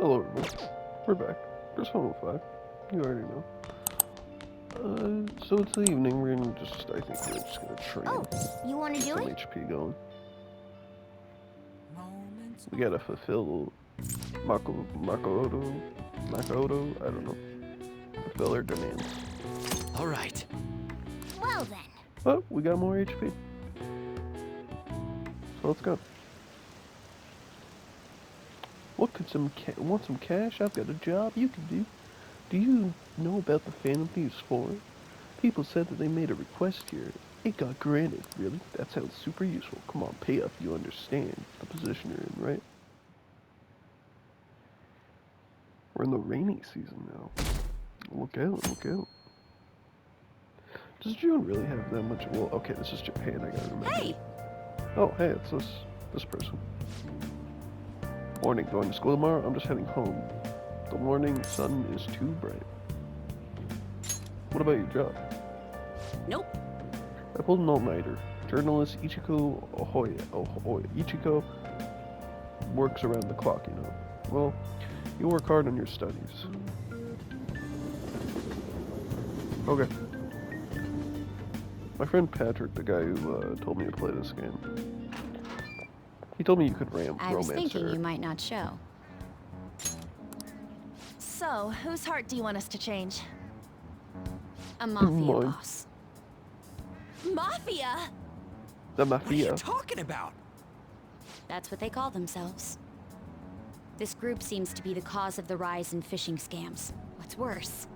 Hello, everyone. We're back. Persona 5. You already know. So it's the evening. We're gonna just, I think we're just gonna train. Oh, you want to do some it? HP going. We gotta fulfill Makoto, I don't know. Fulfill our demands. All right. Well then. Oh, we got more HP. So let's go. What could want some cash? I've got a job you can do. Do you know about the Phantom Thieves 4? People said that they made a request here. It got granted. Really? That sounds super useful. Come on, pay up. You understand the position you're in, right? We're in the rainy season now. Look out, look out. Does June really have that much? Well, okay, this is Japan, I gotta remember. Hey! Oh, hey, it's this person. Morning, going to school tomorrow? I'm just heading home. The morning sun is too bright. What about your job? Nope. I pulled an all-nighter. Journalist Ichiko Ichiko works around the clock, you know. Well, you work hard on your studies. Okay. My friend Patrick, the guy who told me to play this game, he told me you could romance her. I was thinking you might not show. So, whose heart do you want us to change? A mafia Mine. boss. Mafia? The What are you Mafia. talking about? That's what they call themselves. This group seems to be the cause of the rise in phishing scams. What's worse,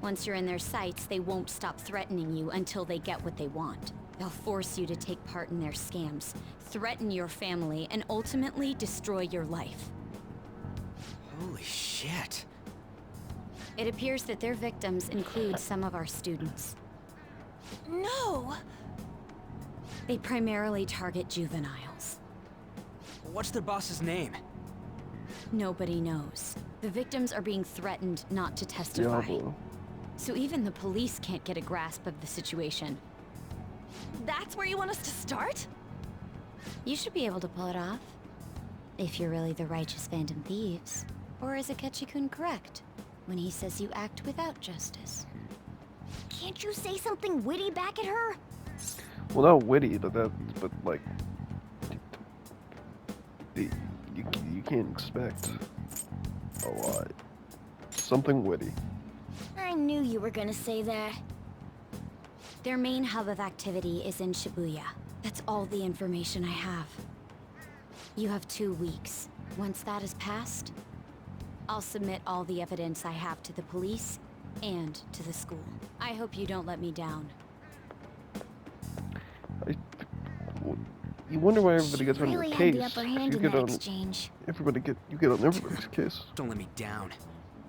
once you're in their sights, they won't stop threatening you until they get what they want. They'll force you to take part in their scams, threaten your family, and ultimately destroy your life. Holy shit. It appears that their victims include some of our students. No! They primarily target juveniles. What's their boss's name? Nobody knows. The victims are being threatened not to testify. Diablo. So even the police can't get a grasp of the situation. That's where you want us to start? You should be able to pull it off. If you're really the righteous Phantom Thieves. Or is Akechi-kun correct when he says you act without justice? Can't you say something witty back at her? Well, not witty, but like, you can't expect a lot. Something witty. I knew you were gonna say that. Their main hub of activity is in Shibuya. That's all the information I have. You have 2 weeks. Once that is passed, I'll submit all the evidence I have to the police and to the school. I hope you don't let me down. You wonder why everybody She gets on your really case. had the upper hand you in get that on exchange. you get on everybody's case. Don't let me down.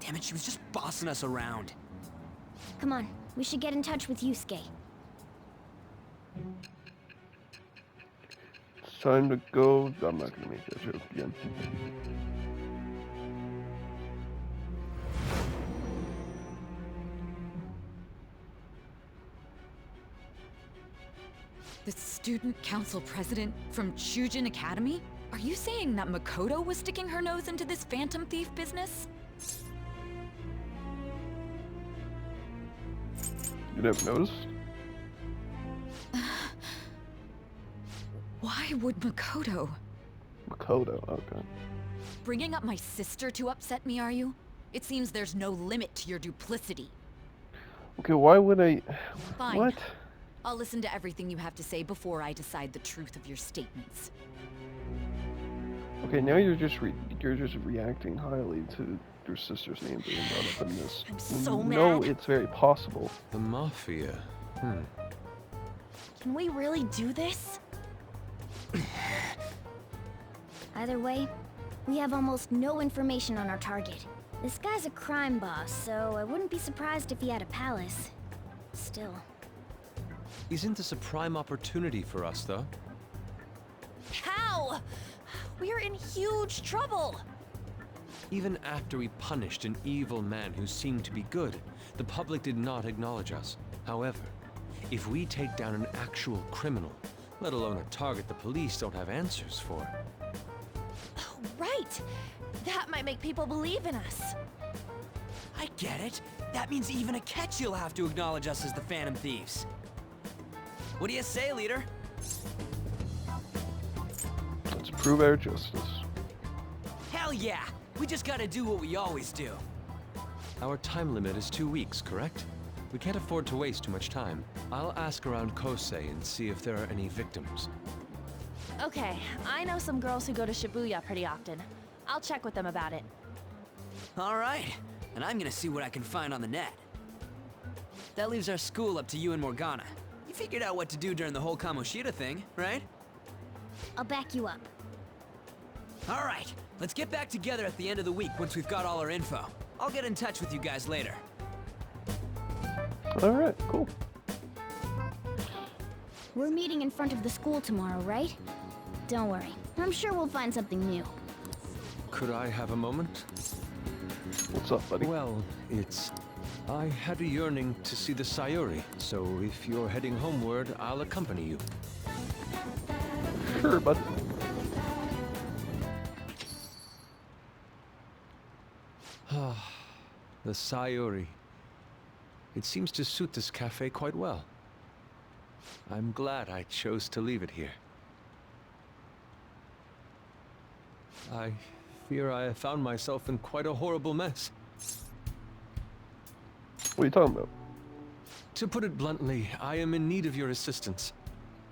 Damn it, she was just bossing us around. Come on, we should get in touch with Yusuke. It's time to go. I'm not gonna make that joke again. The student council president from Chujin Academy? Are you saying that Makoto was sticking her nose into this phantom thief business? You never noticed? Why would Makoto? Makoto, okay. Bringing up my sister to upset me, are you? It seems there's no limit to your duplicity. Okay, why would I? Fine. What? I'll listen to everything you have to say before I decide the truth of your statements. Okay, now you're just reacting highly to your sister's name being brought up in this. I'm so No, mad. it's very possible. The Mafia. Can we really do this? Either way, we have almost no information on our target. This guy's a crime boss, so I wouldn't be surprised if he had a palace. Still. Isn't this a prime opportunity for us, though? How? We're in huge trouble! Even after we punished an evil man who seemed to be good, the public did not acknowledge us. However, if we take down an actual criminal, let alone a target the police don't have answers for. Oh, right! That might make people believe in us. I get it. That means even a catch you'll have to acknowledge us as the Phantom Thieves. What do you say, leader? Let's prove our justice. Hell yeah! We just gotta do what we always do. Our time limit is 2 weeks, correct? We can't afford to waste too much time. I'll ask around Kosei and see if there are any victims. Okay, I know some girls who go to Shibuya pretty often. I'll check with them about it. Alright, and I'm gonna see what I can find on the net. That leaves our school up to you and Morgana. You figured out what to do during the whole Kamoshida thing, right? I'll back you up. Alright, let's get back together at the end of the week once we've got all our info. I'll get in touch with you guys later. Alright, cool. We're meeting in front of the school tomorrow, right? Don't worry. I'm sure we'll find something new. Could I have a moment? What's up, buddy? Well, I had a yearning to see the Sayuri, so if you're heading homeward, I'll accompany you. Sure, bud. The Sayuri. It seems to suit this cafe quite well. I'm glad I chose to leave it here. I fear I have found myself in quite a horrible mess. What are you talking about? To put it bluntly, I am in need of your assistance.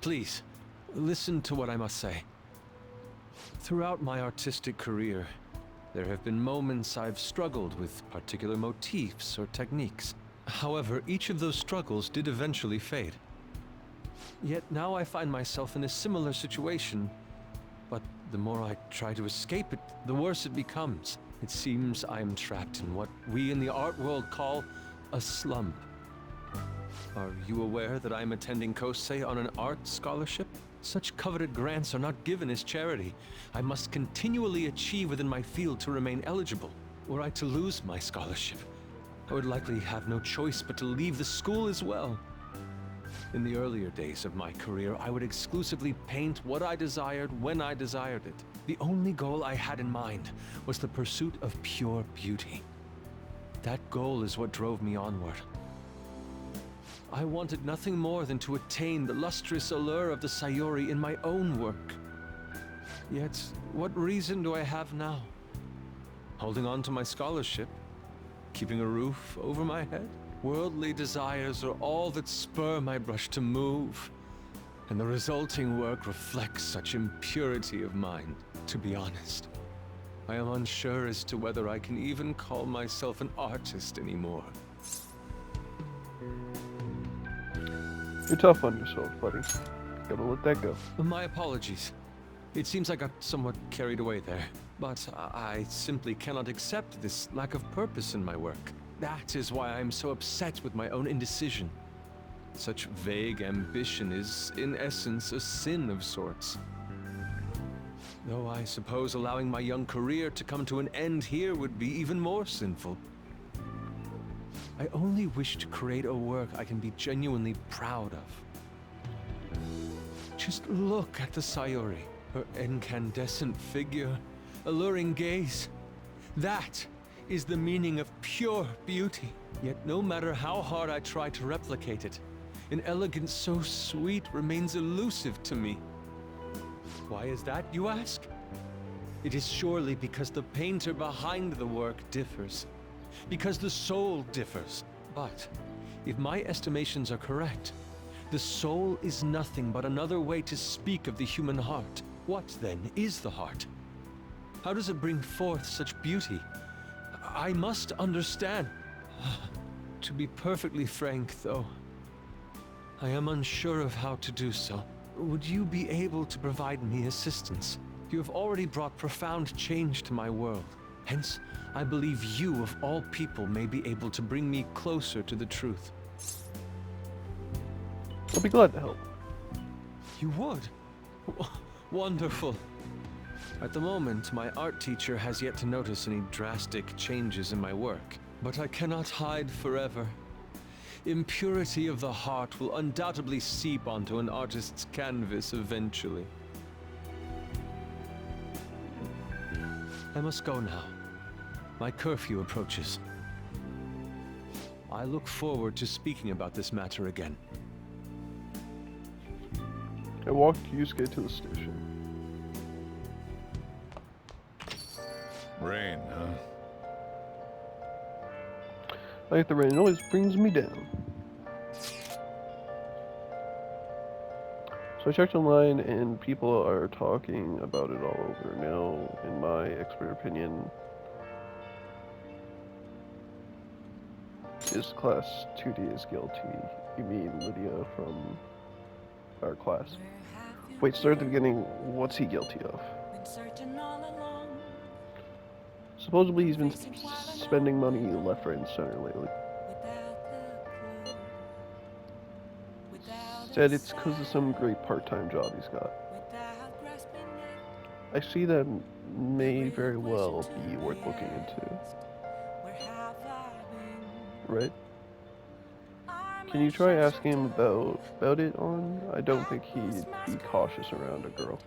Please, listen to what I must say. Throughout my artistic career, there have been moments I've struggled with particular motifs or techniques. However, each of those struggles did eventually fade. Yet now I find myself in a similar situation, but the more I try to escape it, the worse it becomes. It seems I am trapped in what we in the art world call a slump. Are you aware that I am attending Kosei on an art scholarship? Such coveted grants are not given as charity. I must continually achieve within my field to remain eligible. Were I to lose my scholarship, I would likely have no choice but to leave the school as well. In the earlier days of my career, I would exclusively paint what I desired when I desired it. The only goal I had in mind was the pursuit of pure beauty. That goal is what drove me onward. I wanted nothing more than to attain the lustrous allure of the Sayuri in my own work. Yet, what reason do I have now? Holding on to my scholarship? Keeping a roof over my head? Worldly desires are all that spur my brush to move, and the resulting work reflects such impurity of mind. To be honest, I am unsure as to whether I can even call myself an artist anymore. You're tough on yourself, buddy. Gotta let that go. My apologies. It seems I got somewhat carried away there, but I simply cannot accept this lack of purpose in my work. That is why I am so upset with my own indecision. Such vague ambition is, in essence, a sin of sorts. Though I suppose allowing my young career to come to an end here would be even more sinful. I only wish to create a work I can be genuinely proud of. Just look at the Sayuri, her incandescent figure, alluring gaze. That is the meaning of pure beauty. Yet no matter how hard I try to replicate it, an elegance so sweet remains elusive to me. Why is that, you ask? It is surely because the painter behind the work differs. Because the soul differs. But if my estimations are correct, the soul is nothing but another way to speak of the human heart. What, then, is the heart? How does it bring forth such beauty? I must understand. To be perfectly frank, though, I am unsure of how to do so. Would you be able to provide me assistance? You have already brought profound change to my world. Hence, I believe you, of all people, may be able to bring me closer to the truth. I'll be glad to help. You would? Wonderful. At the moment, my art teacher has yet to notice any drastic changes in my work. But I cannot hide forever. Impurity of the heart will undoubtedly seep onto an artist's canvas eventually. I must go now. My curfew approaches. I look forward to speaking about this matter again. I walked Yusuke to the station. Rain, huh? Like the rain always brings me down. So I checked online and people are talking about it all over. Now, in my expert opinion, is class 2D is guilty. You mean Lydia from our class. Wait, start at the beginning. What's he guilty of? Supposedly he's been spending money left, right, and center lately. Said it's because of some great part-time job he's got. I see that may very well be worth looking into. Right? Can you try asking him about it on? I don't think he'd be cautious around a girl.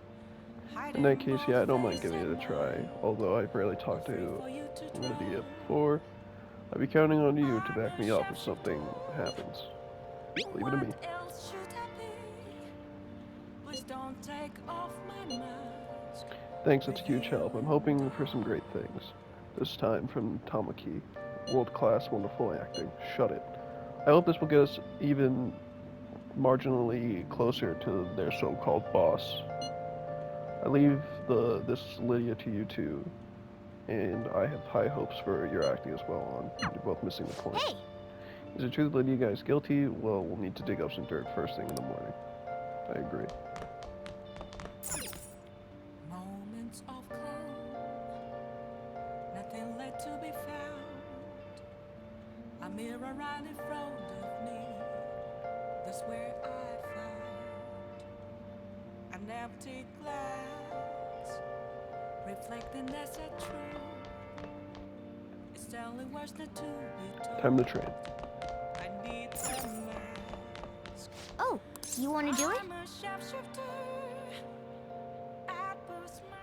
In that case, yeah, I don't mind giving it a try. Although I've rarely talked to Lydia before, I'd be counting on you to back me up if something happens. Leave it to me. Thanks, that's a huge help. I'm hoping for some great things. This time from Tamaki. World-class, wonderful acting. Shut it. I hope this will get us even marginally closer to their so-called boss. I leave this Lydia to you two, and I have high hopes for your acting as well on. You're both missing the point. Hey! Is it true that Lydia guy's guilty? Well, we'll need to dig up some dirt first thing in the morning. I agree. Moments of calm, nothing left to be found. A mirror right in front of me, that's where I found an empty glass, reflecting that's a truth. It's only worse than to be told. Time to train. I need some mask. Oh, you want to do it? I'm a sharpshooter. I boost my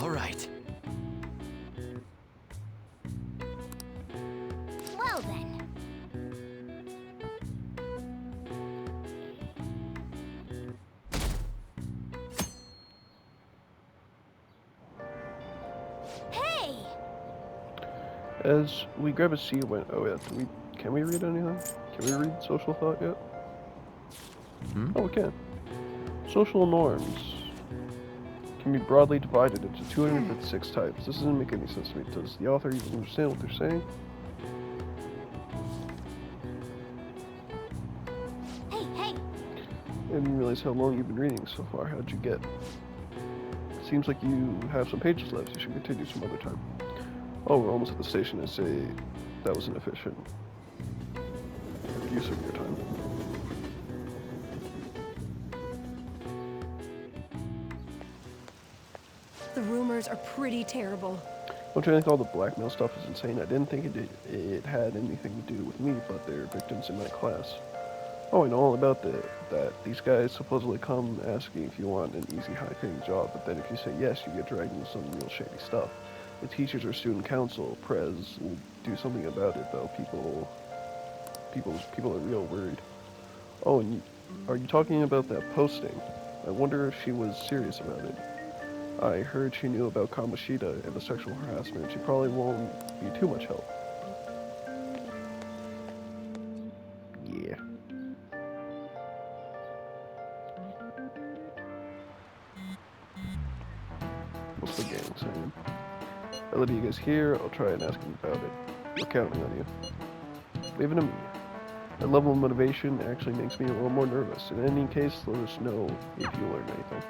All right. Well then. Hey! As we grab a seat, oh yeah, can we read anything? Can we read social thought yet? Oh, we can. Social norms can be broadly divided into 256 types. This doesn't make any sense to me. Does the author even understand what they're saying? Hey! I didn't realize how long you've been reading so far. How'd you get? Seems like you have some pages left. You should continue some other time. Oh, we're almost at the station. I say that was inefficient use of your time. The rumors are pretty terrible. Don't you think all the blackmail stuff is insane? I didn't think it had anything to do with me, but they're victims in my class. Oh, I know all about that. These guys supposedly come asking if you want an easy, high-paying job, but then if you say yes, you get dragged into some real shady stuff. The teachers or student council, Prez, will do something about it, though. People are real worried. Oh, and are you talking about that posting? I wonder if she was serious about it. I heard she knew about Kamoshida and the sexual harassment. She probably won't be too much help. Yeah. What's the gang saying? I'll let you guys here. I'll try and ask him about it. We're counting on you. Leave it to me. That level of motivation actually makes me a little more nervous. In any case, let us know if you learn anything.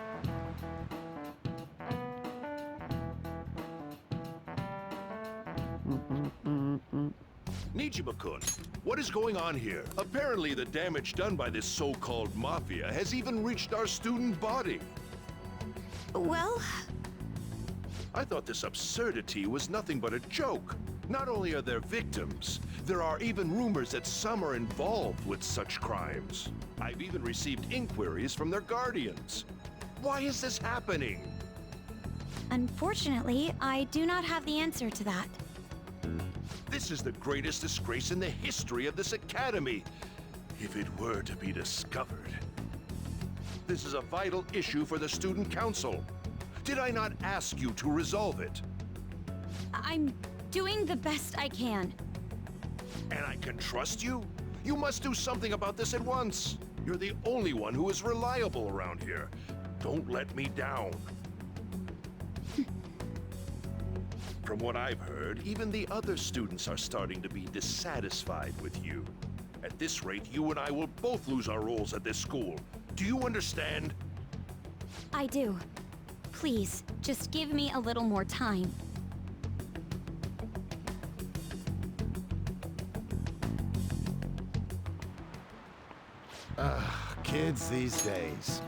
Nijima-kun, what is going on here? Apparently the damage done by this so-called Mafia has even reached our student body. Well, I thought this absurdity was nothing but a joke. Not only are there victims, there are even rumors that some are involved with such crimes. I've even received inquiries from their guardians. Why is this happening? Unfortunately, I do not have the answer to that. This is the greatest disgrace in the history of this academy, if it were to be discovered. This is a vital issue for the student council. Did I not ask you to resolve it? I'm doing the best I can. And I can trust you? You must do something about this at once. You're the only one who is reliable around here. Don't let me down. From what I've heard, even the other students are starting to be dissatisfied with you. At this rate, you and I will both lose our roles at this school. Do you understand? I do. Please, just give me a little more time. Kids these days.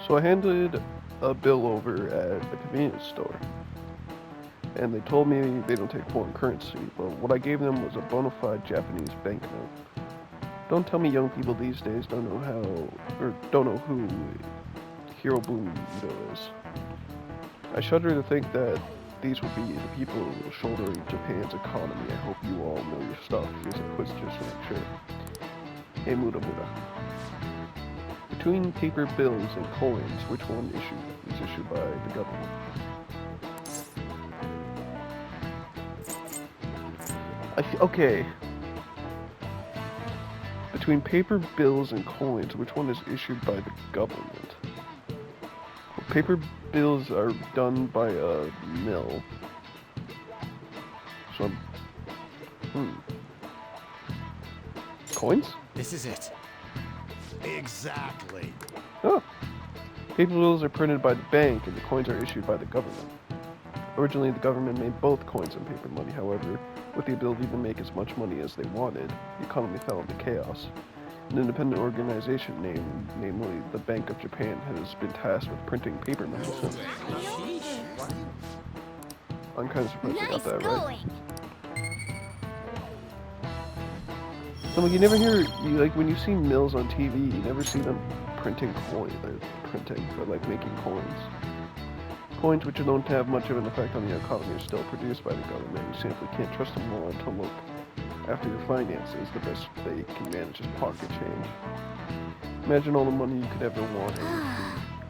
So I handed a bill over at the convenience store. And they told me they don't take foreign currency, but what I gave them was a bona fide Japanese banknote. Don't tell me young people these days don't know who Hirobu Ito is. I shudder to think that these will be the people shouldering Japan's economy. I hope you all know your stuff. Here's a quiz just to make sure. Hey Muda Muda. Between paper bills and coins, which one is issued by the government? Okay. Between paper bills and coins, which one is issued by the government? Well, paper bills are done by a mill. So, Coins? This is it. Exactly. Oh. Paper bills are printed by the bank and the coins are issued by the government. Originally, the government made both coins and paper money. However, with the ability to make as much money as they wanted, the economy fell into chaos. An independent organization namely the Bank of Japan, has been tasked with printing paper money since. I'm kind of surprised I got that right. So you never hear, when you see mills on TV, you never see them printing coins. They're printing, but like making coins. Coins which don't have much of an effect on the economy are still produced by the government. You simply can't trust them more until look after your finances. The best they can manage is pocket change. Imagine all the money you could ever want.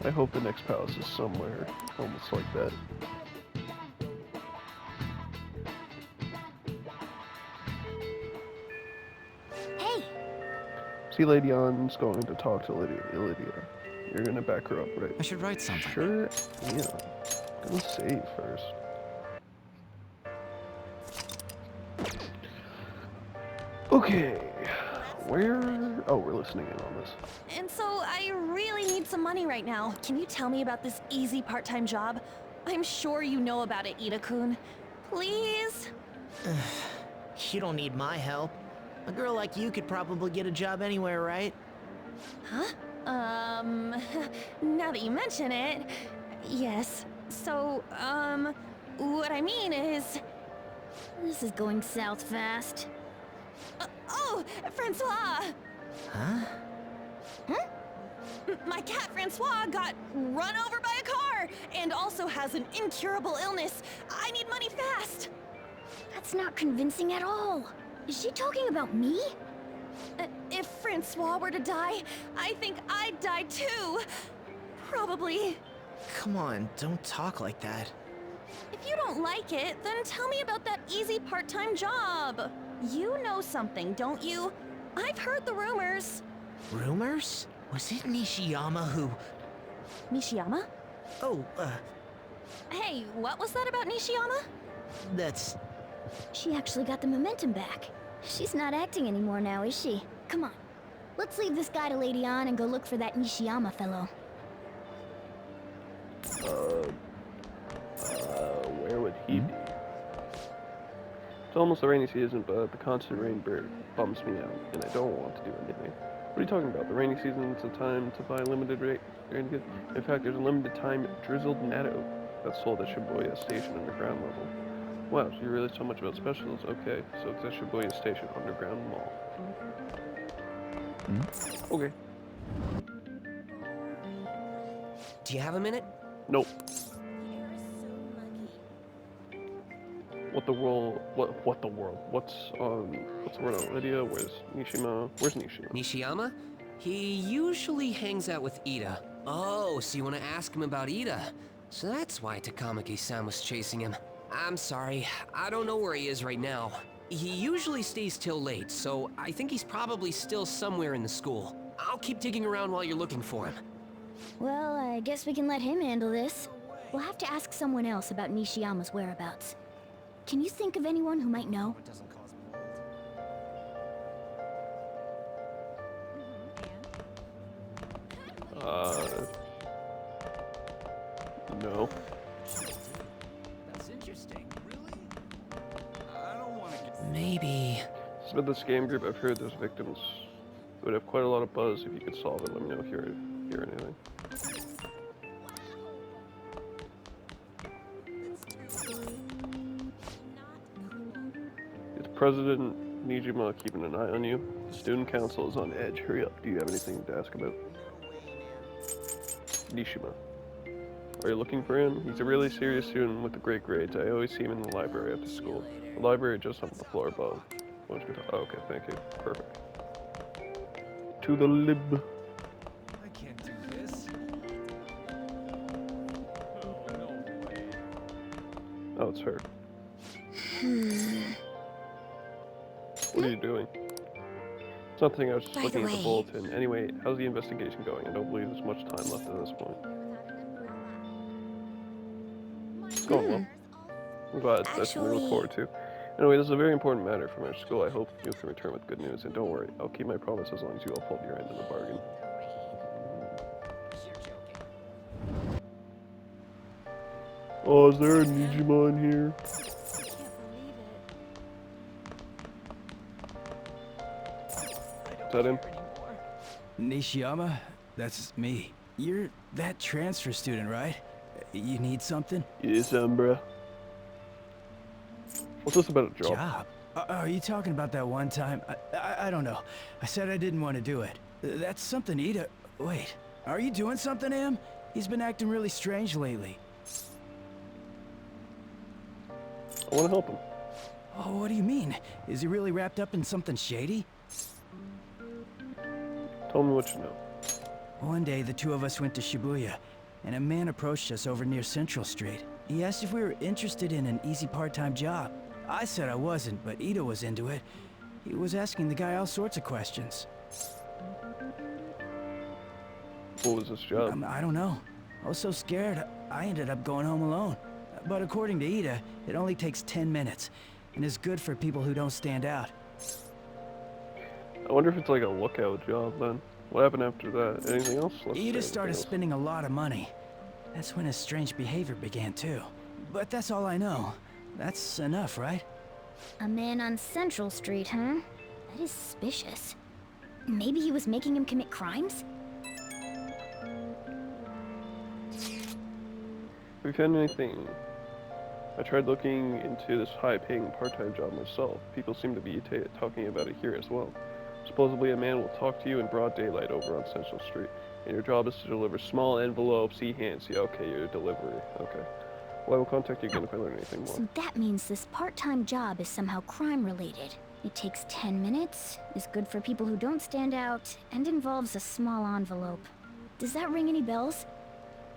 I hope the next palace is somewhere almost like that. Hey! See, Lady Ann's going to talk to Lydia. You're gonna back her up, right? I should write something. Sure, yeah. Go save first. Okay, oh, we're listening in on this. And so I really need some money right now. Can you tell me about this easy part-time job? I'm sure you know about it, Ida-kun. Please? You don't need my help. A girl like you could probably get a job anywhere, right? Huh? Now that you mention it, yes. So, what I mean is... This is going south fast. Oh, Francois! Huh? My cat Francois got run over by a car and also has an incurable illness. I need money fast. That's not convincing at all. Is she talking about me? If Francois were to die, I think I'd die too. Probably. Come on, don't talk like that. If you don't like it, then tell me about that easy part-time job. You know something, don't you? I've heard the rumors. Rumors? Was it Nishiyama who... Nishiyama? Oh, Hey, what was that about Nishiyama? that's... She actually got the momentum back. She's not acting anymore now, is she? Come on. Let's leave this guy to Lady Ann and go look for that Nishiyama fellow. Where would he be? It's almost the rainy season, but the constant rain bums me out, and I don't want to do anything. What are you talking about? The rainy season is a time to buy limited rain goods. In fact, there's a limited time drizzled natto that's sold at Shibuya Station underground level. Wow, so you really so much about specials? Okay, so it's at Shibuya Station underground mall. Okay. Do you have a minute? Nope. What the world? What the world? What's the word on Lydia? Where's Nishima? Where's Nishima? Nishiyama? He usually hangs out with Ida. Oh, so you want to ask him about Ida? So that's why Takamaki-san was chasing him. I'm sorry, I don't know where he is right now. He usually stays till late, so I think he's probably still somewhere in the school. I'll keep digging around while you're looking for him. Well, I guess we can let him handle this. We'll have to ask someone else about Nishiyama's whereabouts. Can you think of anyone who might know? No. That's interesting. Maybe... So with this game group, I've heard there's victims who would have quite a lot of buzz if you could solve it. Let me know if you hear anything. Is President Nijima keeping an eye on you? The student council is on edge. Hurry up. Do you have anything to ask about? Nishima. Are you looking for him? He's a really serious student with the great grades. I always see him in the library after school. The library just on the floor above. Oh, okay, thank you. Perfect. To the lib. I can't do this. Oh, it's her. What are you doing? It's nothing, I was just looking at the bulletin. Anyway, how's the investigation going? I don't believe there's much time left at this point. It's going well. I'm glad. That's something to look forward to. Anyway, this is a very important matter from our school. I hope you can return with good news. And don't worry, I'll keep my promise as long as you uphold your end of the bargain. Oh, is there a Nijima in here? Is that him? Nishiyama? That's me. You're that transfer student, right? You need something? Yes, bruh. What's this about a job? Job? Are you talking about that one time? I don't know. I said I didn't want to do it. That's something Ida... Wait, are you doing something to him? He's been acting really strange lately. I want to help him. Oh, what do you mean? Is he really wrapped up in something shady? Tell me what you know. One day, the two of us went to Shibuya, and a man approached us over near Central Street. He asked if we were interested in an easy part-time job. I said I wasn't, but Ida was into it. He was asking the guy all sorts of questions. What was this job? I don't know. I was so scared, I ended up going home alone. But according to Ida, it only takes 10 minutes, and is good for people who don't stand out. I wonder if it's like a lookout job then. What happened after that? Anything else? Ida started spending a lot of money. That's when his strange behavior began too. But that's all I know. That's enough, right? A man on Central Street, huh? That is suspicious. Maybe he was making him commit crimes? Have you found anything? I tried looking into this high-paying part-time job myself. People seem to be talking about it here as well. Supposedly a man will talk to you in broad daylight over on Central Street, and your job is to deliver small envelopes, e-hands. Yeah, okay, you're a delivery. Okay. Well, I will contact you again if I learn anything more. So that means this part-time job is somehow crime-related. It takes 10 minutes, is good for people who don't stand out, and involves a small envelope. Does that ring any bells?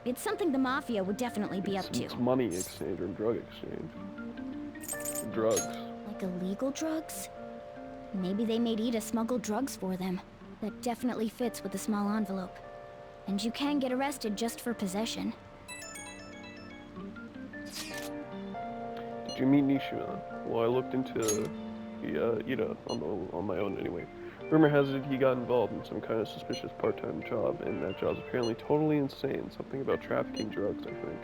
It's something the Mafia would definitely be up to. It's money exchange or drug exchange. Drugs. Like illegal drugs? Maybe they made Ida smuggle drugs for them. That definitely fits with the small envelope. And you can get arrested just for possession. Did you meet Nishima? Well, I looked into Ida on my own anyway. Rumor has it he got involved in some kind of suspicious part-time job, and that job's apparently totally insane. Something about trafficking drugs, I think.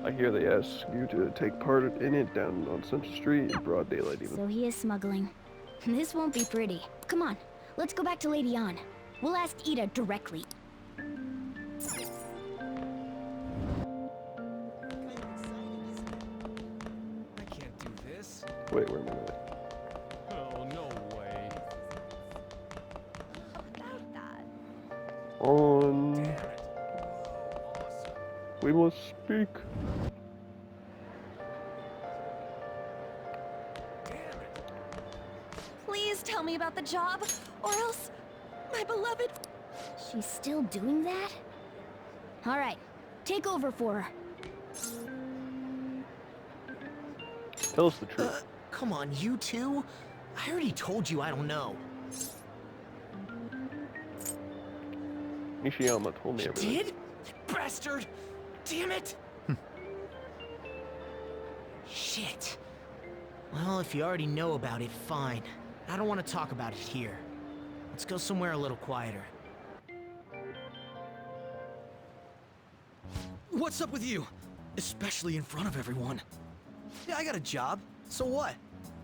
I hear they ask you to take part in it down on Central Street in broad daylight even. So he is smuggling. This won't be pretty. Come on, let's go back to Lady Ann. We'll ask Ida directly. I can't do this. Wait a minute. Oh, no way. On... We must speak. Please tell me about the job, or else my beloved... She's still doing that? Alright, take over for her. Tell us the truth. Come on, you two? I already told you I don't know. Nishiyama told me You everything. did? You bastard! Damn it! Shit. Well, if you already know about it, fine. I don't want to talk about it here. Let's go somewhere a little quieter. What's up with you? Especially in front of everyone. Yeah, I got a job. So what?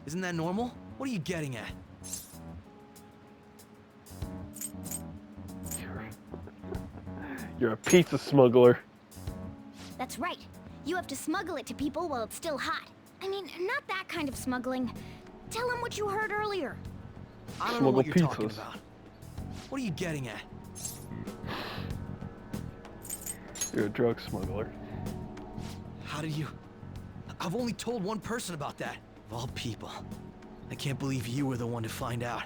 Isn't that normal? What are you getting at? You're a pizza smuggler. That's right. You have to smuggle it to people while it's still hot. I mean, not that kind of smuggling. Tell them what you heard earlier. I don't know what you're talking pizzas. about. What are you getting at? You're a drug smuggler. How did you... I've only told one person about that. Of all people. I can't believe you were the one to find out.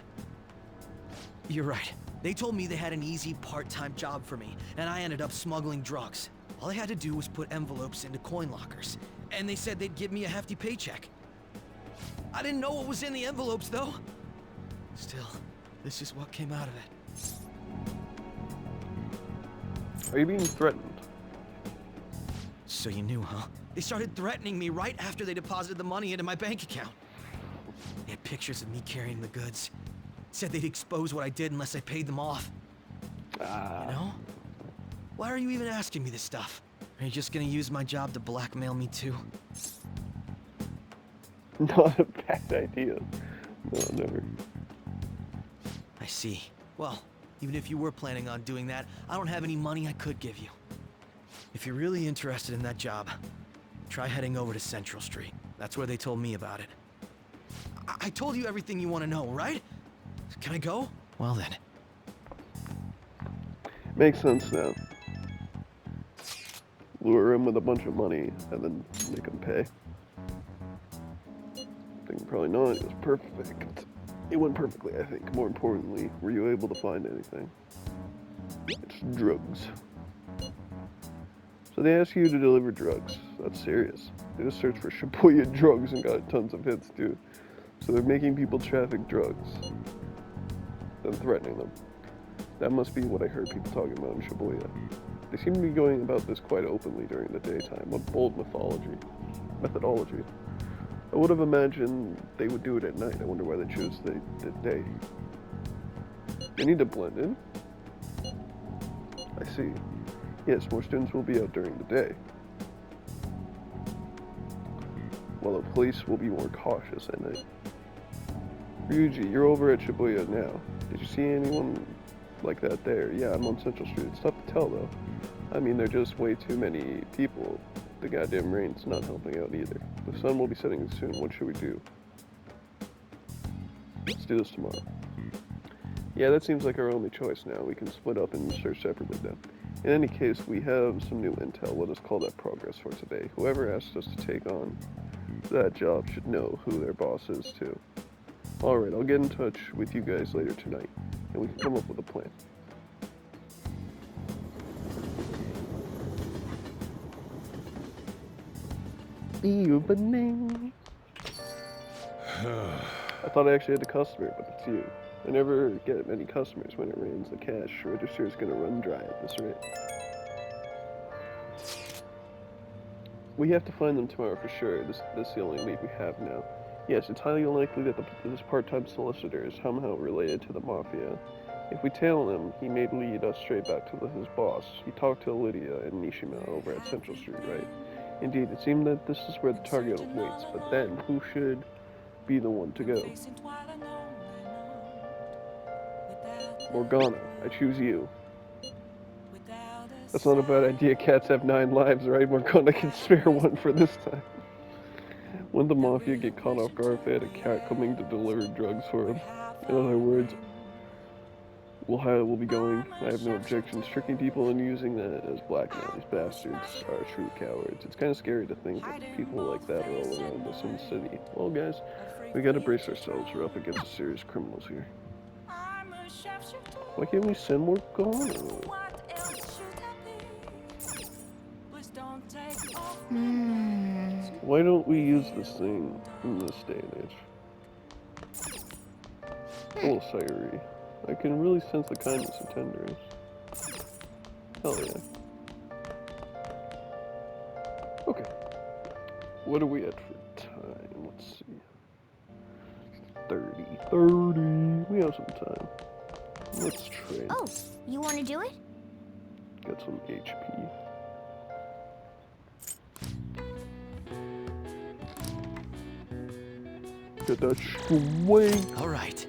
You're right. They told me they had an easy part-time job for me, and I ended up smuggling drugs. All I had to do was put envelopes into coin lockers, and they said they'd give me a hefty paycheck. I didn't know what was in the envelopes, though. Still, this is what came out of it. Are you being threatened? So you knew, huh? They started threatening me right after they deposited the money into my bank account. They had pictures of me carrying the goods. Said they'd expose what I did unless I paid them off. You know? Why are you even asking me this stuff? Are you just gonna use my job to blackmail me too? Not a bad idea. No, never. I see. Well, even if you were planning on doing that, I don't have any money I could give you. If you're really interested in that job, try heading over to Central Street. That's where they told me about it. I told you everything you want to know, right? Can I go? Well then. Makes sense now. Lure him with a bunch of money and then make him pay. I think probably not. It was perfect. It went perfectly, I think. More importantly, were you able to find anything? It's drugs. So they asked you to deliver drugs. That's serious. They just searched for Shibuya drugs and got tons of hits, too. So they're making people traffic drugs. Then threatening them. That must be what I heard people talking about in Shibuya. They seem to be going about this quite openly during the daytime. What bold methodology. I would have imagined they would do it at night. I wonder why they chose the day. They need to blend in? I see. Yes, more students will be out during the day. While the police will be more cautious at night. Ryuji, you're over at Shibuya now. Did you see anyone like that there? Yeah, I'm on Central Street. It's tough to tell though. I mean, there are just way too many people. The goddamn rain's not helping out either. The sun will be setting soon. What should we do? Let's do this tomorrow. Yeah, that seems like our only choice now. We can split up and search separately then. In any case, we have some new intel. Let us call that progress for today. Whoever asked us to take on that job should know who their boss is too. Alright, I'll get in touch with you guys later tonight, and we can come up with a plan. Evening. I thought I actually had a customer, but it's you. I never get many customers when it rains. The cash register is going to run dry at this rate. We have to find them tomorrow for sure. This is the only lead we have now. Yes, it's highly unlikely that this part-time solicitor is somehow related to the Mafia. If we tail him, he may lead us straight back to his boss. He talked to Lydia and Nishima over at Central Street, right? Indeed, it seemed that this is where the target waits, but then, who should be the one to go? Morgana, I choose you. That's not a bad idea. Cats have 9 lives, right? Morgana can spare one for this time. When the Mafia get caught off guard, they had a cat coming to deliver drugs for him. In other words, We'll be going. I have no objections. Tricking people and using that as blackmail. These bastards are true cowards. It's kind of scary to think that people like that are all around us in the city. Well, guys, we gotta brace ourselves. We're up against serious criminals here. Why can't we send more guards? Why don't we use this thing in this day and age? Full of fiery. I can really sense the kindness and tenderness. Hell yeah. Okay. What are we at for time? Let's see. 30. We have some time. Let's trade. Oh, you want to do it? Got some HP. Get that swing. All right.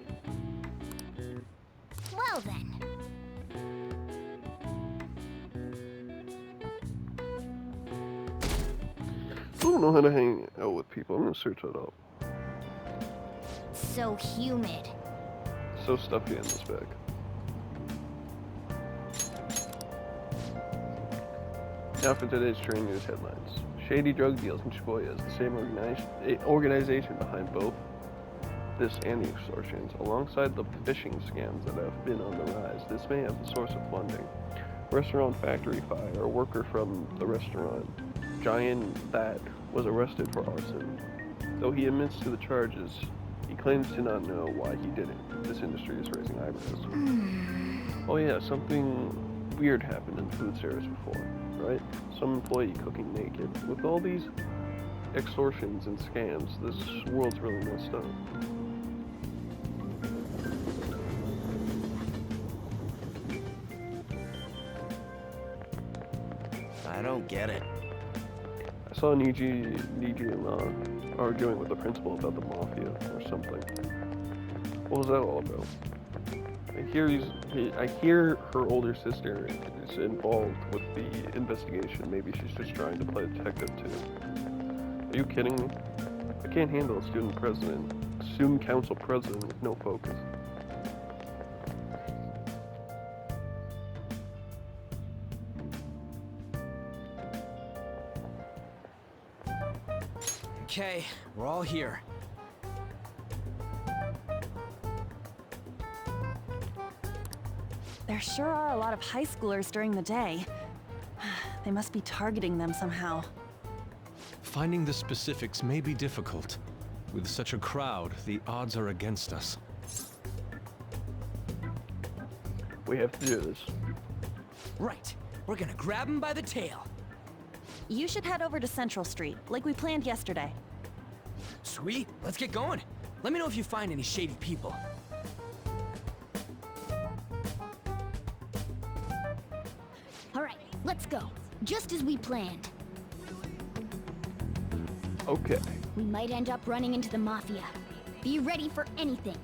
Well then. I don't know how to hang out with people. I'm gonna search that up. So humid. So stuffy in this bag. Now for today's train news headlines. Shady drug deals in Shibuya is the same organization behind both this and the extortions. Alongside the phishing scams that have been on the rise, this may have the source of funding. Restaurant factory fire, a worker from the restaurant giant that was arrested for arson. Though he admits to the charges, he claims to not know why he did it. This industry is raising eyebrows. Oh yeah, something weird happened in food service before, right? Some employee cooking naked. With all these extortions and scams, this world's really messed up. I don't get it. I saw Niji and arguing with the principal about the Mafia or something. What was that all about? I hear her older sister is involved with the investigation. Maybe she's just trying to play detective too. Are you kidding me? I can't handle a student council president with no focus. Okay, we're all here. There sure are a lot of high schoolers during the day. They must be targeting them somehow. Finding the specifics may be difficult. With such a crowd, the odds are against us. We have to do this. Right. We're gonna grab him by the tail. You should head over to Central Street, like we planned yesterday. Sweet. Let's get going. Let me know if you find any shady people. Alright, let's go. Just as we planned. Okay. We might end up running into the Mafia. Be ready for anything.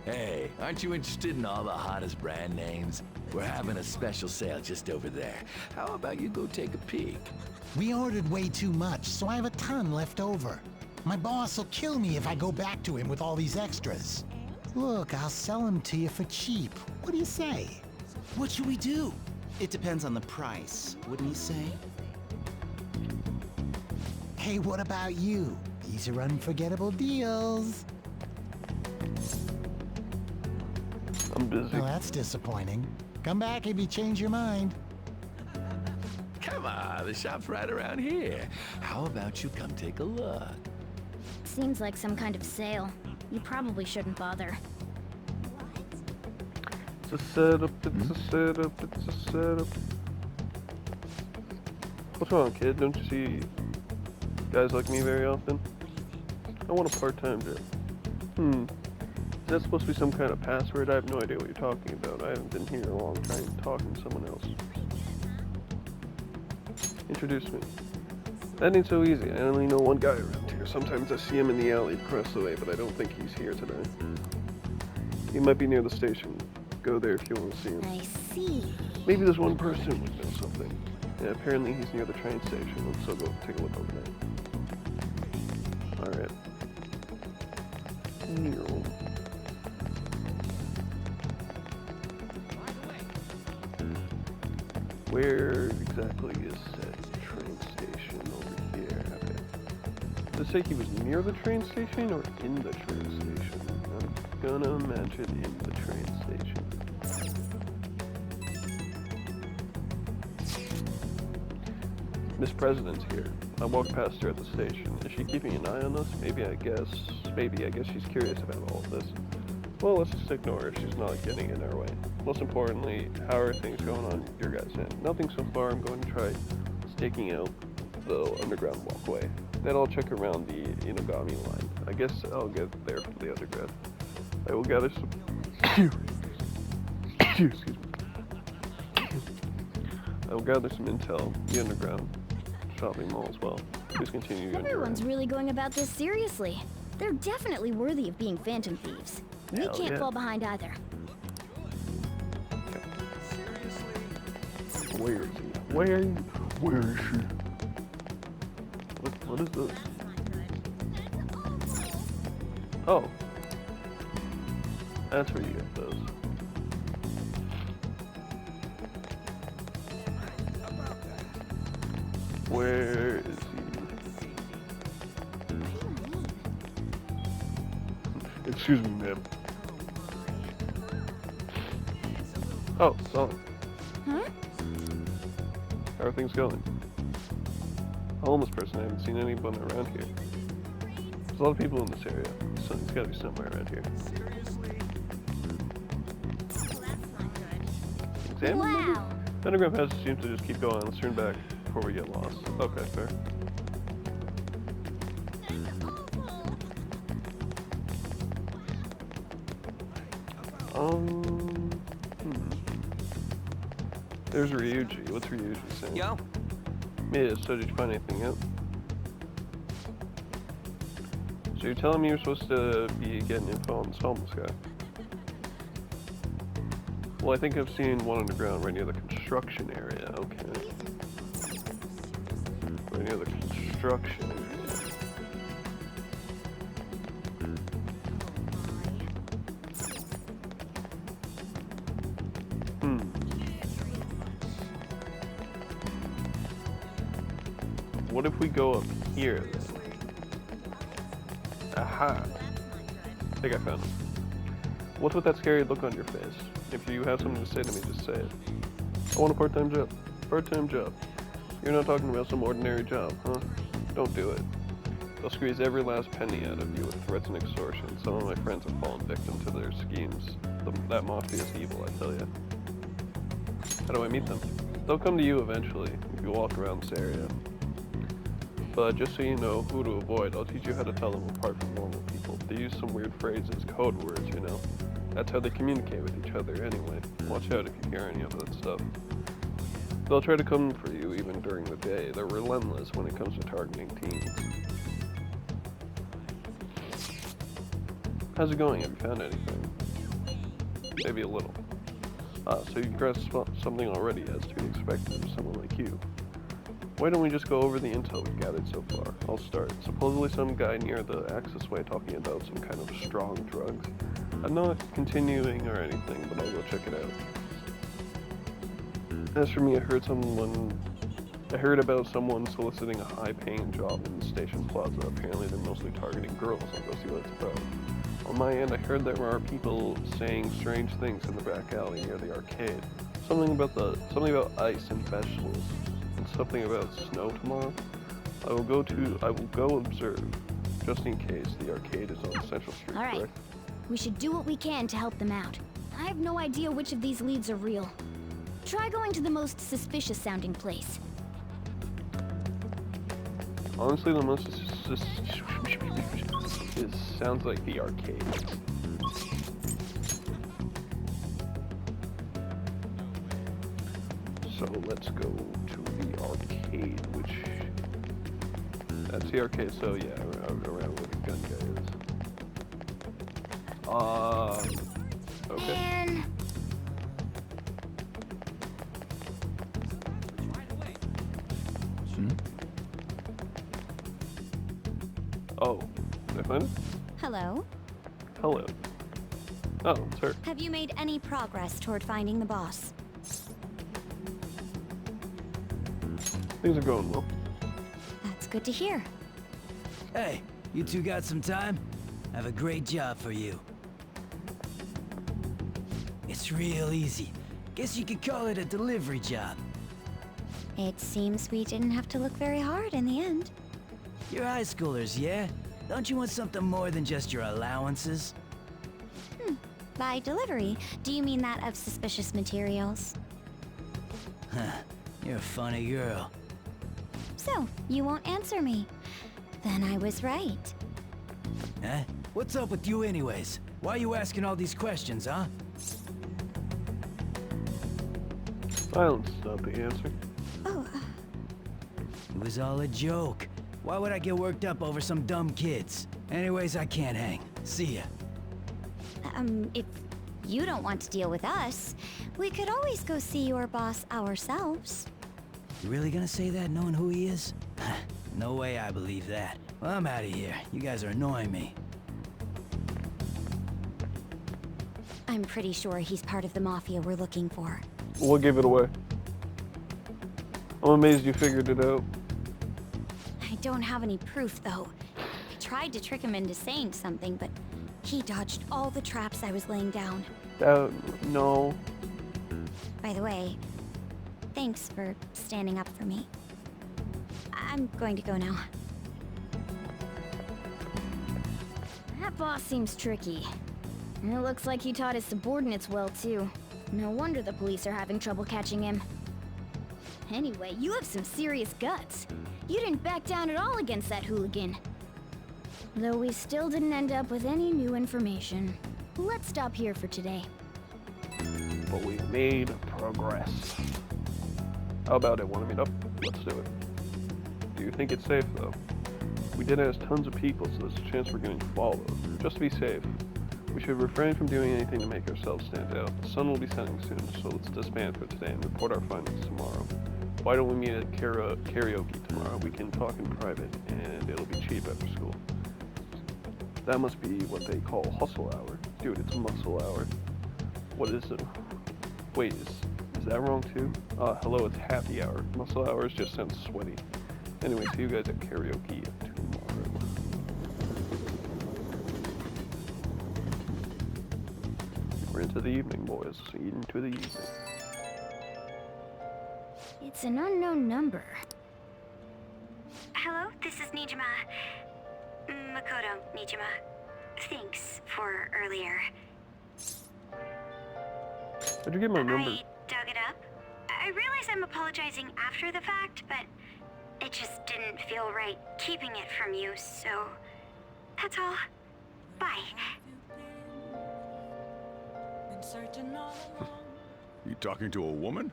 Hey, aren't you interested in all the hottest brand names? We're having a special sale just over there. How about you go take a peek? We ordered way too much, so I have a ton left over. My boss will kill me if I go back to him with all these extras. Look, I'll sell them to you for cheap. What do you say? What should we do? It depends on the price, wouldn't you say? Hey, what about you? These are unforgettable deals. I'm busy. Oh, that's disappointing. Come back if you change your mind. Come on, the shop's right around here. How about you come take a look? Seems like some kind of sale. You probably shouldn't bother. It's a setup, it's a setup, it's a setup. What's wrong, kid? Don't you see guys like me very often? I want a part-time job. Is that supposed to be some kind of password? I have no idea what you're talking about. I haven't been here a long time talking to someone else. Introduce me. That ain't so easy. I only know one guy around here. Sometimes I see him in the alley across the way, but I don't think he's here today. He might be near the station. Go there if you want to see him. I see. Maybe there's one person would know something. Yeah, apparently he's near the train station. Let's go take a look over there. Where exactly is that train station over here? Okay. Does it say he was near the train station or in the train station? I'm gonna imagine in the train station. Miss President's here. I walked past her at the station. Is she keeping an eye on us? Maybe I guess she's curious about all of this. Well, let's just ignore her if she's not getting in our way. Most importantly, how are things going on your guys' end? Nothing so far. I'm going to try staking out the underground walkway. Then I'll check around the Inagami line. I guess I'll get there for the underground. I will gather some... Excuse me. I will gather some intel, the underground shopping mall as well. Please continue your Everyone's really going about this seriously. They're definitely worthy of being phantom thieves. We Hell can't yeah. fall behind either. Where is he? Where is she? What is this? Oh. That's where you get those. Where is he? Excuse me, ma'am. Oh, so. Huh? How are things going? A homeless person, I haven't seen anyone around here. There's a lot of people in this area, so he's gotta be somewhere around here. Examine Wow. the underground passage seems to just keep going. Let's turn back before we get lost. Okay, fair. There's Ryuji. What's Ryuji saying? Yo. Yeah, so did you find anything out? So you're telling me you're supposed to be getting info on this homeless guy? Well, I think I've seen one underground right near the construction area. Okay. Right near the construction area. What if we go up here then? Aha! I think I found him. What's with that scary look on your face? If you have something to say to me, just say it. I want a part-time job. Part-time job. You're not talking about some ordinary job, huh? Don't do it. They'll squeeze every last penny out of you with threats and extortion. Some of my friends have fallen victim to their schemes. That Mafia is evil, I tell you. How do I meet them? They'll come to you eventually, if you walk around this area. But just so you know who to avoid, I'll teach you how to tell them apart from normal people. They use some weird phrases, code words, you know. That's how they communicate with each other anyway. Watch out if you hear any of that stuff. They'll try to come for you even during the day. They're relentless when it comes to targeting teens. How's it going? Have you found anything? Maybe a little. So you grasped something already as to be expected of someone like you. Why don't we just go over the intel we've gathered so far? I'll start. Supposedly some guy near the accessway talking about some kind of strong drugs. I'm not continuing or anything, but I'll go check it out. As for me, I heard about someone soliciting a high-paying job in the station plaza. Apparently they're mostly targeting girls. I'll go see what it's about. On my end, I heard there are people saying strange things in the back alley near the arcade. Something about ice and vegetables. Something about snow tomorrow. I will go observe, just in case the arcade is on Central Street, All right. correct? We should do what we can to help them out. I have no idea which of these leads are real. Try going to the most suspicious sounding place. Honestly, the most sounds like the arcade. So let's go to the arcade, which... That's the arcade, so yeah, around where the gun guy is. Okay. Man. Oh, did I find it? Hello? Hello. Oh, it's her. Have you made any progress toward finding the boss? Things are going well. That's good to hear. Hey, you two got some time? I have a great job for you. It's real easy. Guess you could call it a delivery job. It seems we didn't have to look very hard in the end. You're high schoolers, yeah? Don't you want something more than just your allowances? By delivery, do you mean that of suspicious materials? Huh. You're a funny girl. So, you won't answer me. Then I was right. Huh? What's up with you anyways? Why are you asking all these questions, huh? Silence is not the answer. Oh, It was all a joke. Why would I get worked up over some dumb kids? Anyways, I can't hang. See ya. if you don't want to deal with us, we could always go see your boss ourselves. You really gonna say that knowing who he is? No way I believe that. Well, I'm out of here. You guys are annoying me. I'm pretty sure he's part of the Mafia we're looking for. What gave it away? I'm amazed you figured it out. I don't have any proof, though. I tried to trick him into saying something, but he dodged all the traps I was laying down. No. By the way, thanks for standing up for me. I'm going to go now. That boss seems tricky. And it looks like he taught his subordinates well, too. No wonder the police are having trouble catching him. Anyway, you have some serious guts. You didn't back down at all against that hooligan. Though we still didn't end up with any new information. Let's stop here for today. But we made progress. How about it? Want to meet up? Let's do it. Do you think it's safe, though? We did ask tons of people, so there's a chance we're getting followed. Just to be safe. We should refrain from doing anything to make ourselves stand out. The sun will be setting soon, so let's disband for today and report our findings tomorrow. Why don't we meet at karaoke tomorrow? We can talk in private, and it'll be cheap after school. That must be what they call hustle hour. Dude, it's muscle hour. What is it? Wait, is that wrong too? Hello, it's happy hour. Muscle hours just sounds sweaty. Anyway, see you guys at karaoke tomorrow. We're into the evening, boys. Into the evening. It's an unknown number. Hello, this is Nijima. Makoto Nijima. Thanks for earlier. How'd you get my number? I dug it up. I realize I'm apologizing after the fact, but it just didn't feel right keeping it from you, so that's all. Bye. You talking to a woman?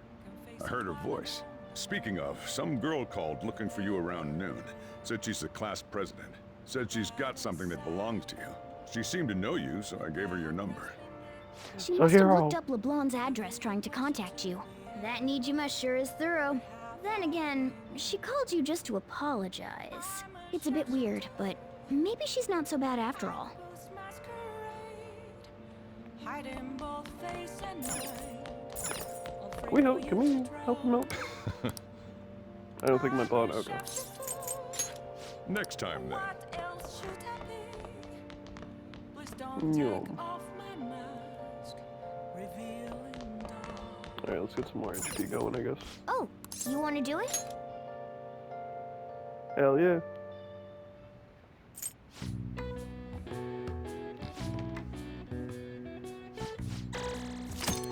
I heard her voice. Speaking of, some girl called looking for you around noon. Said she's the class president. Said she's got something that belongs to you. She seemed to know you, so I gave her your number. She must have looked up LeBlanc's address trying to contact you. That Nijima sure is thorough. Then again, she called you just to apologize. It's a bit weird, but maybe she's not so bad after all. Can we help him out? I don't think my bot. Okay. Next time then. No. Alright, let's get some more HP going, I guess. Oh, you want to do it? Hell yeah.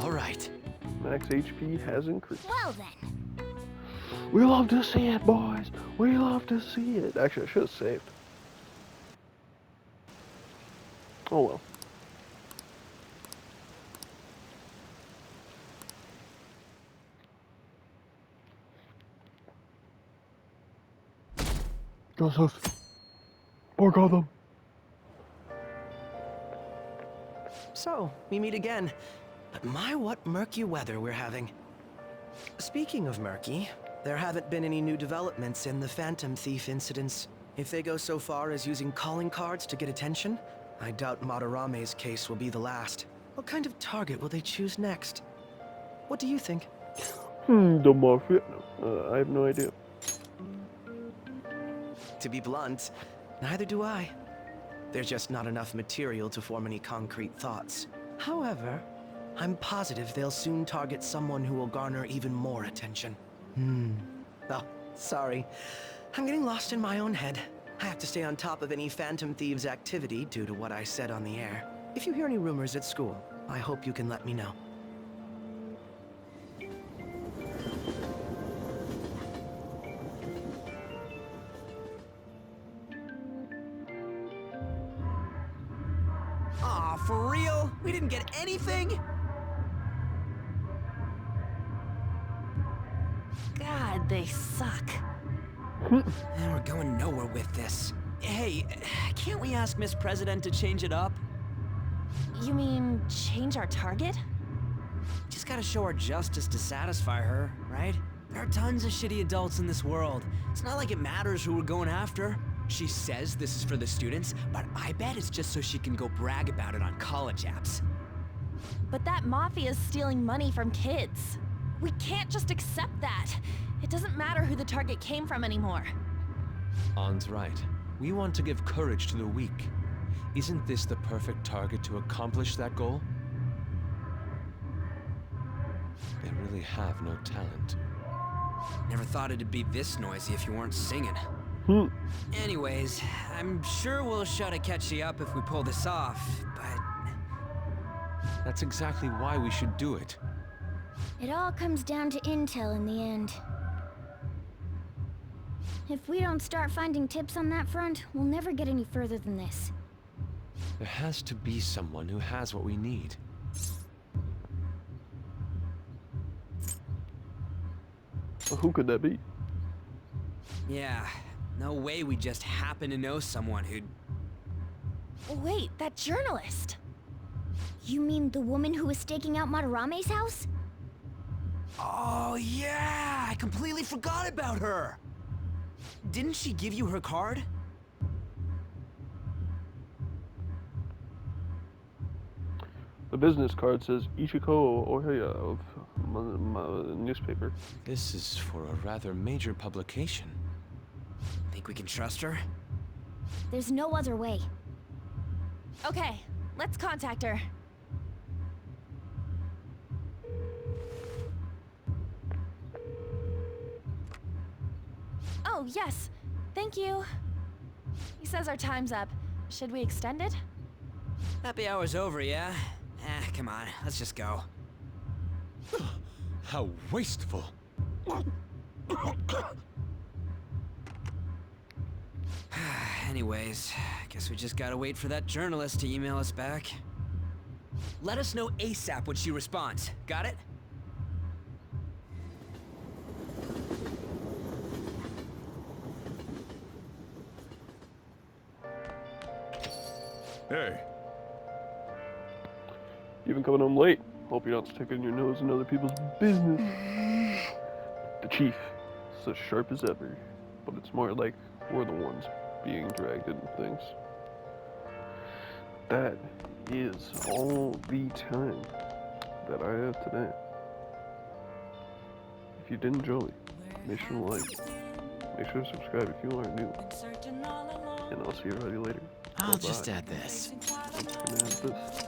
Alright. Max HP has increased. Well then. We love to see it, boys. We love to see it. Actually, I should have saved. Oh well. Joseph. Work on them. So, we meet again. But my, what murky weather we're having. Speaking of murky, there haven't been any new developments in the Phantom Thief incidents. If they go so far as using calling cards to get attention, I doubt Madarame's case will be the last. What kind of target will they choose next? What do you think? The Mafia? I have no idea. To be blunt, neither do I. There's just not enough material to form any concrete thoughts. However, I'm positive they'll soon target someone who will garner even more attention. Oh, sorry. I'm getting lost in my own head. I have to stay on top of any Phantom Thieves activity due to what I said on the air. If you hear any rumors at school, I hope you can let me know. Aw, for real? We didn't get anything? God, they suck. And we're going nowhere with this. Hey, can't we ask Miss President to change it up? You mean change our target? Just gotta show her justice to satisfy her, right? There are tons of shitty adults in this world. It's not like it matters who we're going after. She says this is for the students, but I bet it's just so she can go brag about it on college apps. But that Mafia's stealing money from kids. We can't just accept that. It doesn't matter who the target came from anymore. An's right. We want to give courage to the weak. Isn't this the perfect target to accomplish that goal? They really have no talent. Never thought it'd be this noisy if you weren't singing. Anyways, I'm sure we'll shut a catchy up if we pull this off, but... That's exactly why we should do it. It all comes down to intel in the end. If we don't start finding tips on that front, we'll never get any further than this. There has to be someone who has what we need. Well, who could that be? Yeah, no way we just happen to know someone who'd... Wait, that journalist! You mean the woman who was staking out Madarame's house? Oh yeah, I completely forgot about her! Didn't she give you her card? The business card says Ichiko Oheya of newspaper. This is for a rather major publication. Think we can trust her? There's no other way. Okay, let's contact her. Oh, yes. Thank you. He says our time's up. Should we extend it? Happy hour's over, yeah? Come on, let's just go. How wasteful. Anyways, guess we just gotta wait for that journalist to email us back. Let us know ASAP when she responds. Got it? Hey. You've been coming home late. Hope you're not sticking your nose in other people's business. The chief is as sharp as ever, but it's more like we're the ones being dragged into things. That is all the time that I have today. If you did enjoy, make sure to like, make sure to subscribe if you are new, and I'll see everybody later. I'll just add this. I'm just gonna add this.